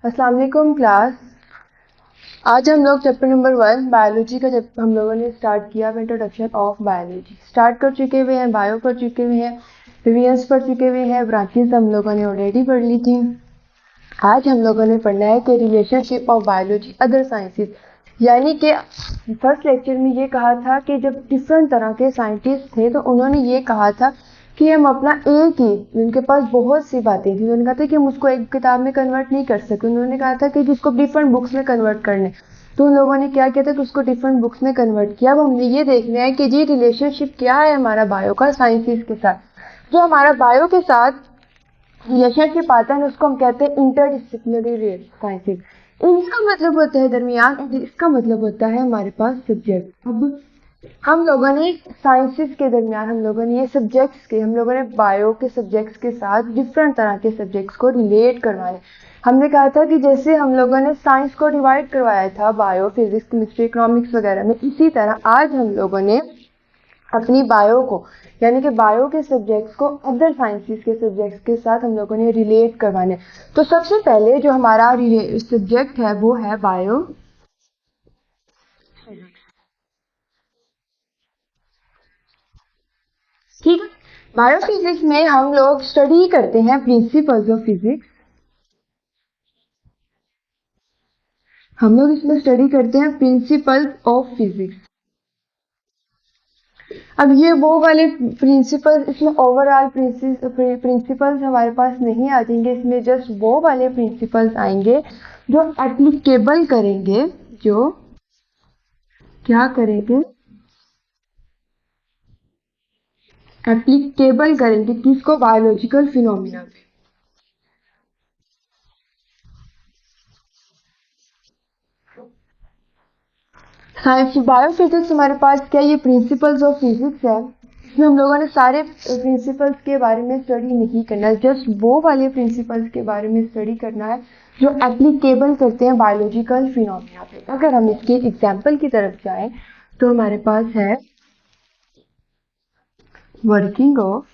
अस्सलाम वालेकुम क्लास। आज हम लोग चैप्टर नंबर 1 बायोलॉजी का हम लोगों ने स्टार्ट किया। इंट्रोडक्शन ऑफ बायोलॉजी स्टार्ट कर चुके हुए हैं, बायो पढ़ चुके हुए हैं, रिविजन्स पढ़ चुके हुए हैं, ब्रांचेस हम लोगों ने ऑलरेडी पढ़ ली थी। आज हम लोगों ने पढ़ना है कि relationship of biology other sciences, यानी कि फर्स्ट लेक्चर में ये कहा था कि जब डिफरेंट तरह के साइंटिस्ट थे तो उन्होंने ये कहा था कि हम अपना एक ही, उनके पास बहुत सी बातें थी, उन्होंने कहा था कि हम उसको एक किताब में कन्वर्ट नहीं कर सकते। उन्होंने कहा था कि जिसको डिफरेंट बुक्स में कन्वर्ट करने, तो उन लोगों ने क्या किया था कि उसको डिफरेंट बुक्स में कन्वर्ट किया। अब हमने ये देखना है कि जी रिलेशनशिप क्या है हमारा बायो का साइंसेस के साथ। जो हमारा बायो के साथ रिलेशनशिप आता है उसको हम कहते हैं इंटरडिसिप्लिनरी साइंसेस। इसका मतलब होता है दरमियान, इसका मतलब होता है हमारे पास सब्जेक्ट। अब हम लोगों ने साइंसेस के दरमियान हम लोगों ने ये सब्जेक्ट्स के, हम लोगों ने बायो के सब्जेक्ट्स के साथ डिफरेंट तरह के सब्जेक्ट्स को रिलेट करवाए। हमने कहा था कि जैसे हम लोगों ने साइंस को डिवाइड करवाया था बायो, फिजिक्स, केमिस्ट्री, इकोनॉमिक्स वगैरह में, इसी तरह आज हम लोगों ने अपनी बायो को, यानी कि बायो के सब्जेक्ट्स को अदर साइंसेस के सब्जेक्ट्स के साथ हम लोगों ने रिलेट करवाने। तो सबसे पहले जो हमारा सब्जेक्ट है वो है बायो फिजिक्स। ठीक है, बायोफिजिक्स में हम लोग स्टडी करते हैं प्रिंसिपल्स ऑफ फिजिक्स। हम लोग इसमें स्टडी करते हैं प्रिंसिपल्स ऑफ फिजिक्स। अब ये वो वाले प्रिंसिपल्स, इसमें ओवरऑल प्रिंसिपल्स हमारे पास नहीं आ जाएंगे, इसमें जस्ट वो वाले प्रिंसिपल्स आएंगे जो एप्लीकेबल करेंगे, जो क्या करेंगे, एप्लीकेबल करेंगे किसको, बायोलॉजिकल फिनोमिना पे। साइंस बायोफिजिक्स हमारे पास क्या, ये प्रिंसिपल्स ऑफ फिजिक्स है। इसमें हम लोगों ने सारे प्रिंसिपल्स के बारे में स्टडी नहीं करना है, जस्ट वो वाले प्रिंसिपल्स के बारे में स्टडी करना है जो एप्लीकेबल करते हैं बायोलॉजिकल फिनोमिना पे। अगर हम इसके एग्जाम्पल की तरफ जाएं तो हमारे पास है working of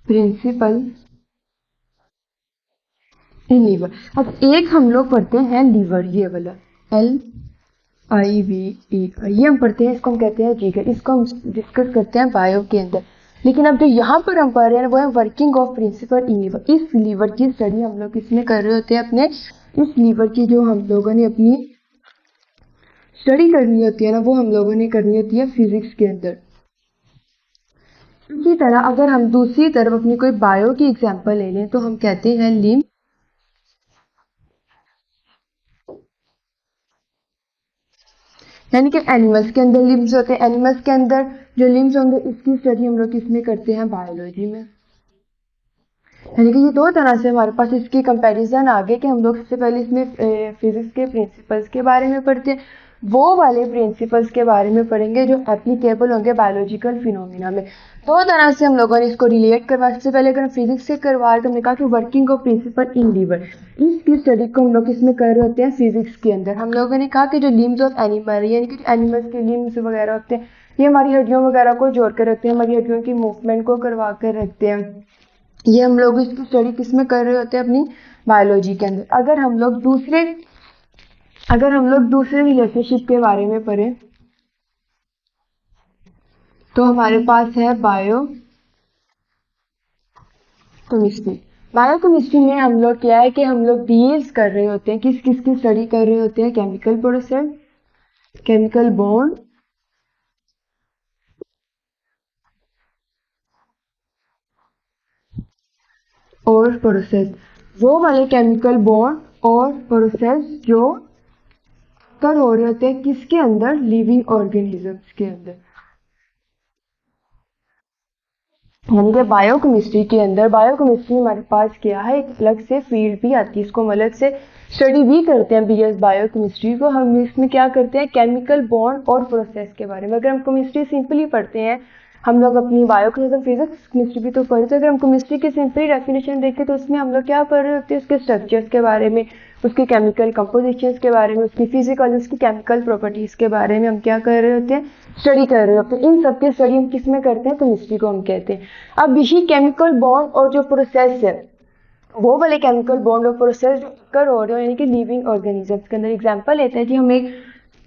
principle in lever. अब एक हम लोग पढ़ते हैं लीवर, ये वाला LIVE, ये हम पढ़ते हैं, इसको हम कहते हैं जिगर। इसको हम डिस्कस करते हैं बायो के अंदर। लेकिन अब जो यहाँ पर हम पढ़ रहे हैं वो है working of principle in lever. इस लीवर की स्टडी हम लोग इसमें कर रहे होते हैं, अपने इस लीवर की जो हम लोगों ने अपनी स्टडी करनी होती है ना, वो हम लोगों ने करनी होती है फिजिक्स के अंदर। इसी तरह अगर हम दूसरी तरफ अपनी कोई बायो की एग्जाम्पल ले लें तो हम कहते हैं लिम्फ, यानी कि एनिमल्स के अंदर लिम्स होते हैं। एनिमल्स के अंदर जो लिम्स होंगे इसकी स्टडी हम लोग किसमें करते हैं, बायोलॉजी में। यानी कि ये दो तरह से हमारे पास इसकी कंपैरिजन आ गई कि हम लोग सबसे पहले इसमें फिजिक्स के प्रिंसिपल्स के बारे में पढ़ते हैं, वो वाले प्रिंसिपल्स के बारे में पढ़ेंगे जो एप्लीकेबल होंगे बायोलॉजिकल फिनोमिना में। दो तरह से हम लोगों ने इसको रिलेट करवा। सबसे पहले अगर हम फिजिक्स से करवा रहे तो हमने कहा कि working of principle in lever, इसकी स्टडी को हम लोग इसमें कर रहे होते हैं फिजिक्स के अंदर। हम लोगों ने कहा कि जो लिम्स ऑफ एनिमल, यानी कि एनिमल्स के लिम्स वगैरह होते हैं, ये हमारी हड्डियों वगैरह को जोड़ कर रखते हैं, हमारी हड्डियों की मूवमेंट को करवा कर रखते हैं। ये हम लोग इसकी स्टडी किसमें कर रहे होते हैं, अपनी बायोलॉजी के अंदर। अगर हम लोग दूसरे रिलेशनशिप के बारे में पढ़ें तो हमारे पास है बायो केमिस्ट्री। बायो केमिस्ट्री में हम लोग क्या है कि हम लोग डील्स कर रहे होते हैं, किस किस की स्टडी कर रहे होते हैं, केमिकल प्रोसेस, केमिकल बॉन्ड और प्रोसेस। वो वाले केमिकल बॉन्ड और प्रोसेस जो कर हो रहे होते हैं किसके अंदर, लिविंग ऑर्गेनिजम्स के अंदर। यानी कि बायोकेमिस्ट्री के अंदर, बायोकेमिस्ट्री हमारे पास क्या है, एक अलग से फील्ड भी आती है, इसको हम अलग से स्टडी भी करते हैं BS बायोकेमिस्ट्री को। हम इसमें क्या करते हैं, केमिकल बॉन्ड और प्रोसेस के बारे में। अगर हम केमिस्ट्री सिंपली पढ़ते हैं हम लोग अपनी बायो के साथ फिजिक्स केमिस्ट्री भी तो पढ़ते हैं। अगर हम केमिस्ट्री की सिंपल डेफिनेशन देखें तो उसमें हम लोग क्या पढ़ रहे होते हैं, उसके स्ट्रक्चर्स के बारे में, उसके केमिकल कंपोजिशंस के बारे में, उसकी फिजिकल, उसकी केमिकल प्रॉपर्टीज के बारे में हम क्या कर रहे होते हैं, स्टडी कर रहे होते हैं। इन सब की स्टडी हम किस में करते हैं, केमिस्ट्री को हम कहते हैं। अब यही केमिकल बॉन्ड और जो प्रोसेस है, वो वाले केमिकल बॉन्ड और प्रोसेस जो कर हो रहे हो यानी कि लिविंग ऑर्गेनिजम्स के अंदर, एग्जांपल लेते हैं जी, हम एक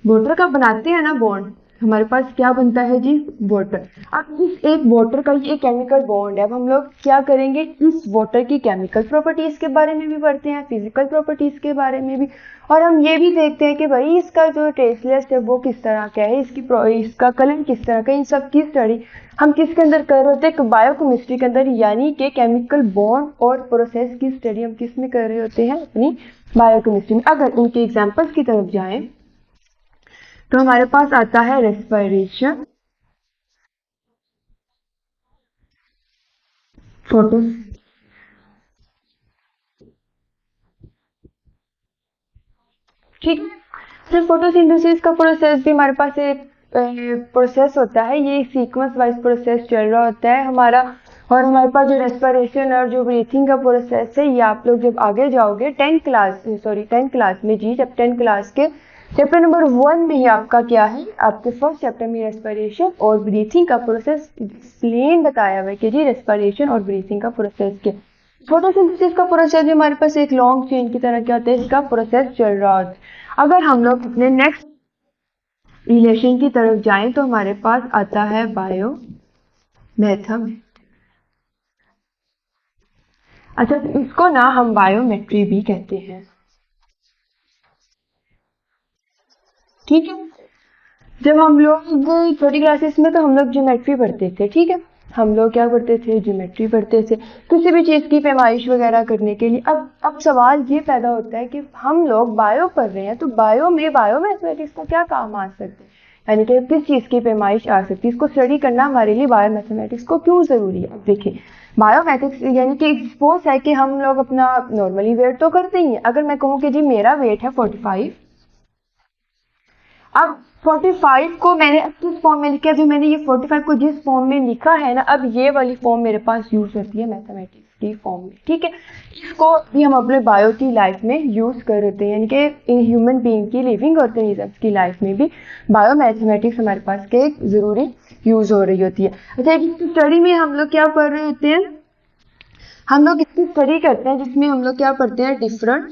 वाटर का बनाते हैं ना बॉन्ड, हमारे पास क्या बनता है जी, वाटर। अब इस एक वाटर का ये केमिकल बॉन्ड है। अब हम लोग क्या करेंगे, इस वाटर की केमिकल प्रॉपर्टीज के बारे में भी पढ़ते हैं, फिजिकल प्रॉपर्टीज के बारे में भी, और हम ये भी देखते हैं कि भाई इसका जो टेस्ट लिस्ट है वो किस तरह का है, इसका कलर किस तरह का है। इन सब की स्टडी हम किसके अंदर कर रहे होते हैं, बायोकेमिस्ट्री के अंदर, यानी कि केमिकल बॉन्ड और प्रोसेस की स्टडी हम किस में कर रहे होते हैं, अपनी बायोकेमिस्ट्री में। अगर इनके एग्जाम्पल्स की तरफ जाएं तो हमारे पास आता है रेस्पिरेशन, फोटो, ठीक है। फिर फोटोसिंथेसिस का प्रोसेस भी हमारे पास एक प्रोसेस होता है, ये सीक्वेंस वाइज प्रोसेस चल रहा होता है हमारा। और हमारे पास जो रेस्पिरेशन और जो ब्रीथिंग का प्रोसेस है, ये आप लोग जब आगे जाओगे 10th क्लास में जी, जब 10th क्लास के चैप्टर नंबर 1 में ही आपका क्या है, आपके फर्स्ट चैप्टर में रेस्पिरेशन और ब्रीथिंग का प्रोसेस एक्सप्लेन बताया हुआ है कि जी रेस्पिरेशन और ब्रीथिंग का प्रोसेस क्या। फोटोसिंथेसिस का प्रोसेस भी हमारे पास एक लॉन्ग चेन की तरह क्या होता है, इसका प्रोसेस चल रहा होता है। अगर हम लोग अपने नेक्स्ट रिलेशन की तरफ जाएं तो हमारे पास आता है बायो मैथमेटिक्स। अच्छा, तो इसको ना हम बायोमेट्री भी कहते हैं, ठीक है। जब हम लोग छोटी क्लासेस में तो हम लोग ज्योमेट्री पढ़ते थे, ठीक है, हम लोग क्या पढ़ते थे, ज्योमेट्री पढ़ते थे किसी भी चीज की पैमाइश वगैरह करने के लिए। अब सवाल ये पैदा होता है कि हम लोग बायो पढ़ रहे हैं तो बायो में बायो मैथमेटिक्स का क्या काम आ सकते हैं, यानी कि किस चीज की पैमाइश आ सकती है, इसको स्टडी करना हमारे लिए बायो मैथमेटिक्स को क्यों जरूरी है। अब देखिए, बायोमेट्रिक्स यानी कि सपोज है कि हम लोग अपना नॉर्मली वेट तो करते ही हैं। अगर मैं कहूँ कि जी मेरा वेट है 45, अब 45 को मैंने किस फॉर्म में लिखा है, जो मैंने ये 45 को जिस फॉर्म में लिखा है ना, अब ये वाली फॉर्म मेरे पास यूज होती है मैथमेटिक्स की फॉर्म में, ठीक है। इसको भी हम अपने बायो की लाइफ में यूज कर रहे हैं, यानी कि इन ह्यूमन बीइंग की, लिविंग ऑर्गेनिजम्स की लाइफ में भी बायो मैथमेटिक्स हमारे पास के एक जरूरी यूज हो रही होती है। अच्छा, इसकी स्टडी में हम लोग क्या पढ़ रहे होते हैं, हम लोग इसकी स्टडी करते हैं जिसमें हम लोग क्या पढ़ते हैं, डिफरेंट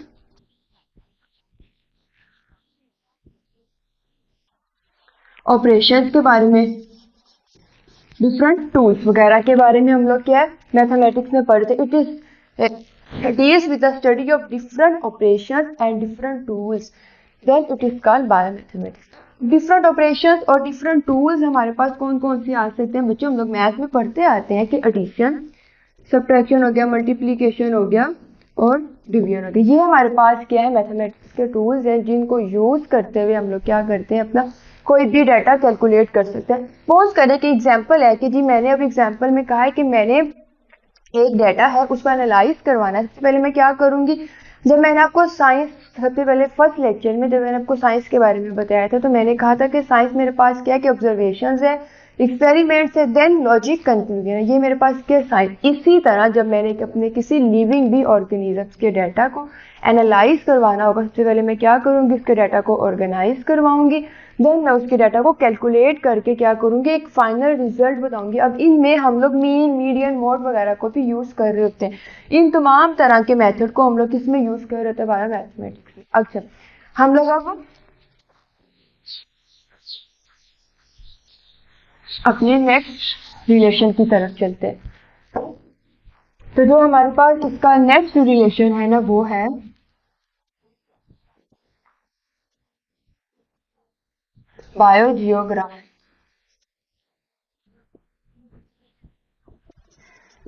ऑपरेशंस के बारे में, डिफरेंट टूल्स वगैरह के बारे में हम लोग क्या है मैथमेटिक्स में पढ़ते हैं। It deals with the study of different operations and different tools, then it is called biomathematics. Different operations और डिफरेंट टूल्स हमारे पास कौन कौन से आ सकते हैं बच्चों, हम लोग मैथ में पढ़ते आते हैं कि एडिशन, सब्ट्रैक्शन हो गया, मल्टीप्लिकेशन हो गया और डिवीजन हो गया। ये हमारे पास क्या है, मैथमेटिक्स के टूल्स हैं जिनको यूज करते हुए हम लोग क्या करते हैं, अपना कोई भी डाटा कैलकुलेट कर सकते हैं। सपोज करें कि एग्जांपल है कि जी मैंने अब एग्जांपल में कहा है कि मैंने एक डाटा है उसको एनालाइज करवाना है। सबसे पहले मैं क्या करूंगी, जब मैंने आपको साइंस, सबसे पहले फर्स्ट लेक्चर में जब मैंने आपको साइंस के बारे में बताया था तो मैंने कहा था कि साइंस मेरे पास क्या है कि ऑब्जर्वेशंस है, एक्सपेरिमेंट्स है, देन लॉजिक कंक्लूजन है, ये मेरे पास क्या साइंस। इसी तरह जब मैंने अपने किसी लिविंग भी ऑर्गेनिजम्स के डाटा को एनालाइज करवाना होगा, सबसे पहले मैं क्या करूंगी, उसके डाटा को ऑर्गेनाइज करवाऊंगी, देन मैं उसके डाटा को कैलकुलेट करके क्या करूंगी, एक फाइनल रिजल्ट बताऊंगी। अब इनमें हम लोग मीन, मीडियन, मोड वगैरह को भी यूज कर रहे होते हैं। इन तमाम तरह के मेथड को हम लोग किसमें यूज कर रहे होते हैं, बायो मैथमेटिक्स में। अच्छा, हम लोग अब अपने नेक्स्ट रिलेशन की तरफ चलते हैं। तो जो हमारे पास इसका नेक्स्ट रिलेशन है ना, वो है बायोजियोग्राफी,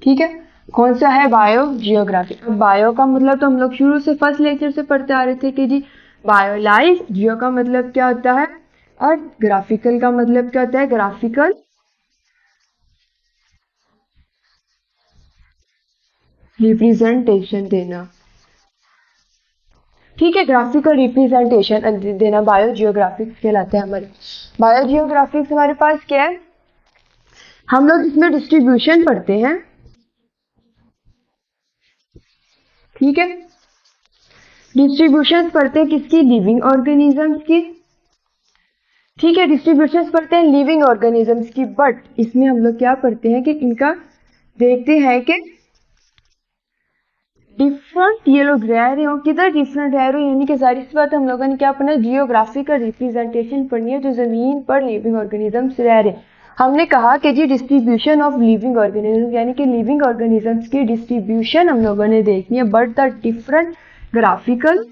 ठीक है। कौन सा है, बायोजियोग्राफी। बायो का मतलब तो हम लोग शुरू से फर्स्ट लेक्चर से पढ़ते आ रहे थे कि जी बायो लाइफ, जियो का मतलब क्या होता है अर्थ, ग्राफिकल का मतलब क्या होता है ग्राफिकल रिप्रेजेंटेशन देना, ठीक है, ग्राफिकल रिप्रेजेंटेशन देना बायोजियोग्राफिक्स कहलाते हैं हमारे। बायोजियोग्राफिक्स हमारे पास क्या है, हम लोग इसमें डिस्ट्रीब्यूशन पढ़ते हैं, ठीक है। डिस्ट्रीब्यूशन पढ़ते हैं किसकी, लिविंग ऑर्गेनिजम्स की, ठीक है। डिस्ट्रीब्यूशन पढ़ते हैं लिविंग ऑर्गेनिजम्स की, बट इसमें हम लोग क्या पढ़ते हैं कि इनका देखते हैं कि डिफरेंट, ये लोग रह रहे हो किधर, डिफरेंट रह रहे हो, यानी कि जाहिर सी बात हम लोगों ने क्या पढ़ना, जियोग्राफिकल रिप्रेजेंटेशन पढ़नी है जो जमीन पर लिविंग ऑर्गेनिजम्स रह रहे हैं। हमने कहा कि जी डिस्ट्रीब्यूशन ऑफ लिविंग ऑर्गेनिजम्स, यानी कि लिविंग ऑर्गेनिजम्स की डिस्ट्रीब्यूशन हम लोगों ने देखनी है, but the different graphical,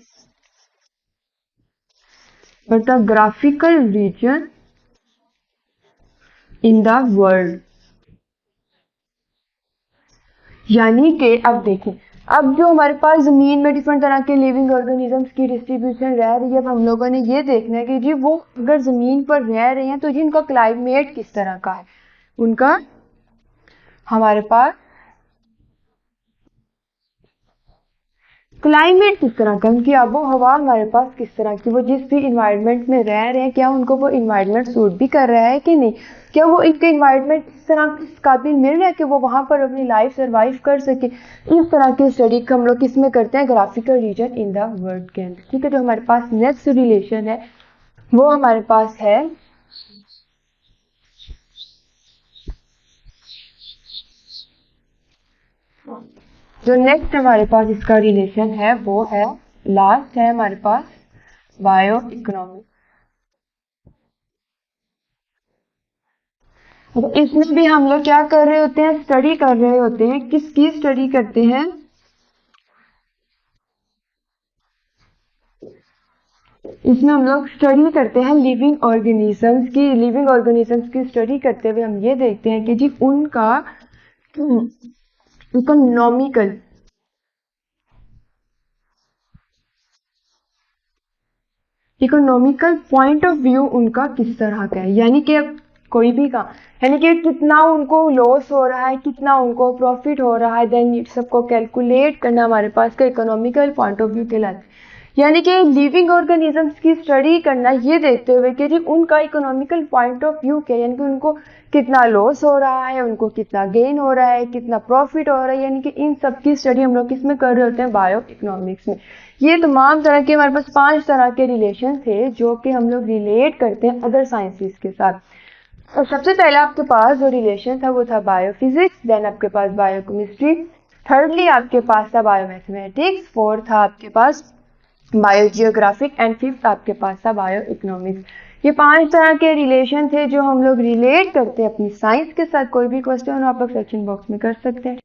but the graphical region in the world। यानी कि अब देखें, अब जो हमारे पास जमीन में डिफरेंट तरह के लिविंग ऑर्गेनिजम्स की डिस्ट्रीब्यूशन रह रही है, अब हम लोगों ने ये देखना है कि जी वो अगर जमीन पर रह रहे हैं तो जी उनका क्लाइमेट किस तरह का है, उनका हमारे पास क्लाइमेट किस तरह का, उनकी आबो हवा हमारे पास किस तरह की, वो जिस भी इन्वायरमेंट में रह रहे हैं क्या उनको वो इन्वायरमेंट सूट भी कर रहा है कि नहीं, क्या वो इनके इन्वायरमेंट इस तरह इस काबिल मिल रहा है कि वो वहां पर अपनी लाइफ सर्वाइव कर सके। इस तरह की स्टडी हम लोग किसमें करते हैं, graphical region in the world के अंदर, ठीक है। जो हमारे पास नेक्स्ट रिलेशन है वो हमारे पास है जो नेक्स्ट हमारे पास इसका रिलेशन है वो है लास्ट है हमारे पास बायो इकोनॉमिक। इसमें भी हम लोग क्या कर रहे होते हैं, स्टडी कर रहे होते हैं, किसकी स्टडी करते हैं, इसमें हम लोग स्टडी करते हैं लिविंग ऑर्गेनिजम्स की। लिविंग ऑर्गेनिजम्स की स्टडी करते हुए हम ये देखते हैं कि जी उनका इकोनॉमिकल पॉइंट ऑफ व्यू उनका किस तरह का है, यानी कि अब कोई भी काम, यानी कि कितना उनको लॉस हो रहा है, कितना उनको प्रॉफिट हो रहा है, देन सबको कैलकुलेट करना हमारे पास का इकोनॉमिकल पॉइंट ऑफ व्यू कहलाता है। यानी कि लिविंग ऑर्गेनिजम्स की स्टडी करना ये देखते हुए कि जी उनका इकोनॉमिकल पॉइंट ऑफ व्यू क्या है, यानी कि उनको कितना लॉस हो रहा है, उनको कितना गेन हो रहा है, कितना प्रॉफिट हो रहा है, यानी कि इन सब की स्टडी हम लोग किसमें कर रहे होते हैं, बायो इकोनॉमिक्स में। ये तमाम तरह के हमारे पास 5 तरह के रिलेशन थे जो कि हम लोग रिलेट करते हैं अदर साइंसेस के साथ। और सबसे पहला आपके पास जो रिलेशन था वो था बायोफिजिक्स, देन आपके पास बायोकेमिस्ट्री, थर्डली आपके पास था बायोमैथमेटिक्स, फोर्थ था आपके पास बायोजियोग्राफिक एंड फिफ्थ आपके पास था बायो इकोनॉमिक्स। ये 5 तरह के रिलेशन थे जो हम लोग रिलेट करते हैं अपनी साइंस के साथ। कोई भी क्वेश्चन आप लोग सेक्शन बॉक्स में कर सकते हैं।